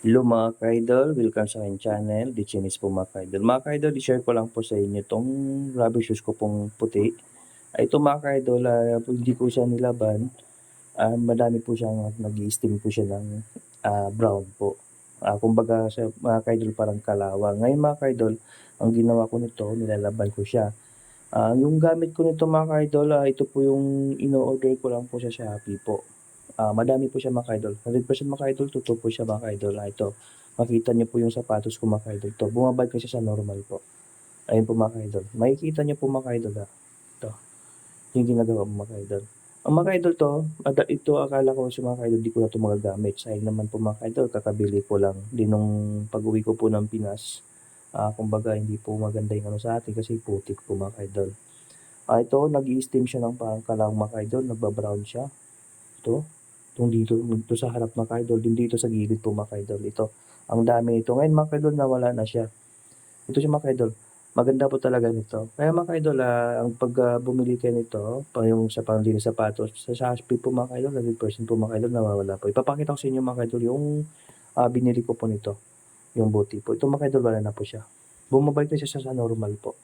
Hello mga ka-idol, welcome sa aking channel, Dichinis po mga ka-idol. Mga ka-idol, i-share ko lang po sa inyo itong rubber shoes ko pong puti. Ito mga ka-idol, hindi ko siya nilaban. Madami po siyang nag-i-steam po siya ng brown po. Kumbaga sa mga ka-idol parang kalawang. Ngayon mga ka-idol, ang ginawa ko nito, nilalaban ko siya. Yung gamit ko nito mga ka-idol, ito po yung ino-order ko lang po sa Shopee po. Madami po siya mga ka-idol. 100% mga ka-idol, totoo po siya mga ka-idol. Ito, makita niyo po yung sapatos ko mga ka-idol. Ito, bumabad kasi sa normal po. Ayun po mga ka-idol. Makikita niyo po mga ka-idol Ito, yung ginagawa mo mga ka-idol. Ang mga ka-idol to, ito akala ko sa mga ka-idol, di ko na ito magagamit. Sayang naman po mga ka-idol, kakabili ko lang. Di nung pag-uwi ko po ng Pinas, kumbaga hindi po maganda yung ano sa atin kasi putik po mga ka-idol. Ito, nag-i-steam siya ng parang kalawang mga ka-idol, nagbabrown siya. Ito, dito sa harap mga ka-idol, din dito sa gilid po mga ka-idol. Ito, ang dami nito. Ngayon mga ka-idol, nawala na siya. Ito siya mga ka-idol. Maganda po talaga nito. Kaya mga ka-idol, ang pag bumili kayo nito, yung sa panglinis sapatos, sa Shopee po mga ka-idol, 100% po mga ka-idol, nawawala po. Ipapakita ko sa inyo mga ka-idol yung binili ko po nito, yung buti po. Ito mga ka-idol, wala na po siya. Bumabalik na siya sa normal po.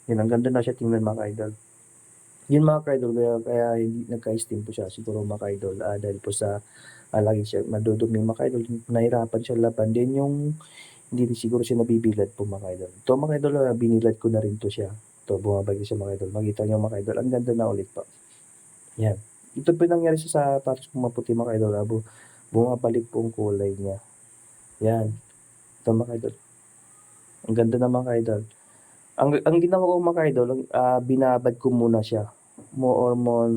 Yun, ang ganda na siya tingnan mga ka-idol. Yun mga ka-idol, kaya hindi nagka-steam po siya siguro mga ka-idol, dahil po sa lagi siya madudumi mga ka-idol, nahirapan siya laban. Then yung hindi rin siguro siya nabibilad po mga ka-idol. Ito mga ka-idol, binilad ko na rin to siya. Ito, bumabalik siya mga ka-idol. Makita niyo mga ka-idol, ang ganda na ulit po. Yan. Ito po nangyari sa sapatos kong maputi mga ka-idol. Bumabalik po ang kulay niya. Yan. Ito mga ka-idol. Ang ganda na mga ka-idol. Ang ginawa ko mga ka-idol, binabad ko muna siya. More or more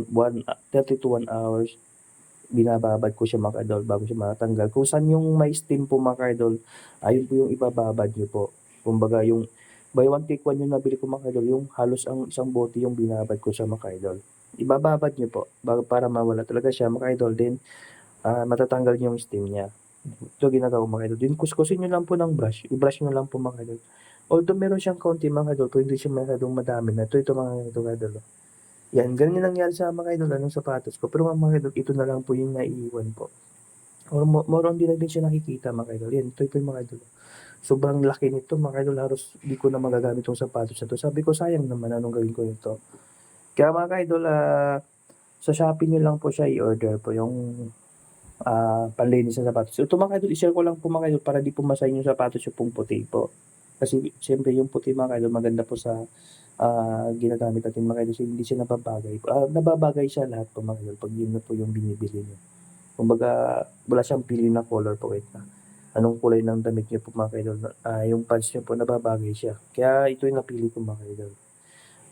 30 to 1 hours. Binababad ko siya mga ka-idol bago siya matanggal. Kung saan yung may steam po mga ka-idol, ayun po yung ibababad niyo po. Kumbaga yung buy one take one yung nabili ko mga ka-idol, yung halos ang isang bote yung binabad ko siya mga ka-idol. Ibababad niyo po para mawala talaga siya mga ka-idol. Then matatanggal niyo yung steam niya. Ito ginagawa mga ka-idol. Then kuskusin niyo lang po ng brush. I-brush niyo lang po mga ka-idol. Although meron siyang kaunti mga ka-idol, pero hindi siya masyadong madami na. Ito mga ka-idol. Yan, ganyan nangyari sa mga idol, anong sapatos ko. Pero mga idol, ito na lang po yung naiiwan po. Or more on, di na din siya nakikita mga idol. Yan, ito yung mga idol. Sobrang laki nito mga idol, halos di ko na magagamit yung sapatos na to. Sabi ko, sayang naman, anong gawin ko nito. Kaya mga idol, sa Shopee nyo lang po siya i-order po yung panlinis sa sapatos. Ito mga idol, i-share ko lang po mga idol para di po masayin yung sapatos yung pong puti po. Kasi siyempre yung puti mga idol, maganda po sa ginagamit natin mga idol, hindi siya nababagay. Nababagay siya lahat po mga idol pag yun na po yung binibili niyo. Kumbaga, wala siyang pili na color po. Wait na. Anong kulay ng damit niyo po mga idol? Yung pants niyo po, nababagay siya. Kaya ito yung napili ko mga idol.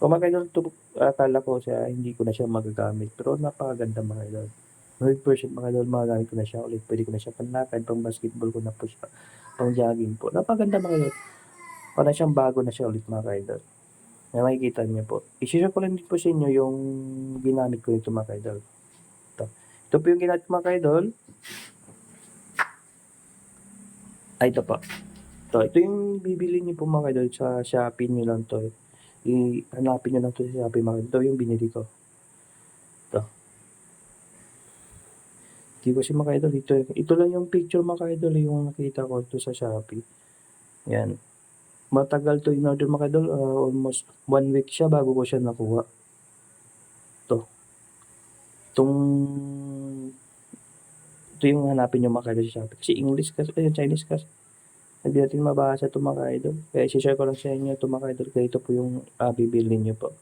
Kung mga idol, akala ko siya, hindi ko na siya magagamit. Pero napakaganda mga idol. 100% mga idol, magagamit ko na siya ulit. Pwede ko na siya panlakad, pang basketball ko na po siya. Pang jogging po. Napakaganda mga idol. Parang siyang bago na siya ulit mga idol. Na makikita niyo po. I-share ko lang din po sa inyo yung ginamit ko nito mga idol. Ito po yung ginamit ko mga idol. Ito po. Ito yung bibili niyo po mga idol sa Shopee niyo lang to. Hanapin niyo lang to sa Shopee mga idol. Ito yung binili ko. Ito. Hindi ko siya mga idol. Ito lang yung picture mga idol yung nakita ko ito sa Shopee. Yan. Matagal to in order mga idol. Almost 1 week siya bago ko siya nakuha. Ito yung hanapin nyo mga idol sa Shopee. Kasi English kasi, Chinese kasi. Hindi natin mabasa ito mga idol. Kaya isi-share ko lang sa inyo ito mga idol. Kaya ito po yung bibili nyo po.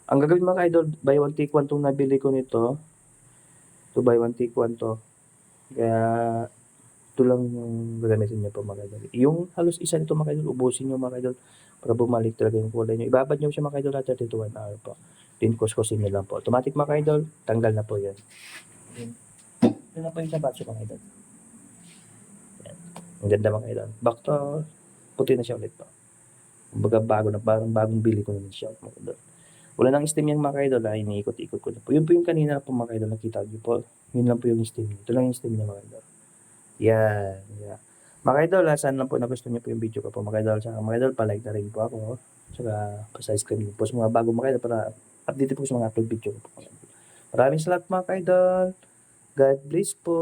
Ang gagawin mga idol, buy one take one itong nabili ko nito. Ito buy one take one to. Kaya ito lang yung gagamitin nyo po mga idol. Yung halos isa nito mga idol, ubusin nyo mga idol para bumalik talaga yung kulay nyo. Ibabad nyo siya mga idol at 30 to 1 hour po. Then kuskusin nyo lang po. Automatic mga idol, tanggal na po yan. Ito na po yung sapatos mga idol. Yan. Ang ganda mga idol. Back to, puti na siya ulit po. Kumbaga bagong bili ko na siya mga idol. Wala nang steam yung mga idol, iniikot-ikot ko na po. Yun po yung kanina po mga idol, nakita nyo po. Yun lang po yung steam. Ito lang yung steam niya mga idol. Yan. Yeah. Mga idol, saan lang po na gusto niyo po yung video ko po mga idol. Saka mga idol, palike na rin po ako. Saka pa-subscribe po sa mga bagong mga idol para update po sa mga upload video ko po. Maraming salamat mga idol. God bless po.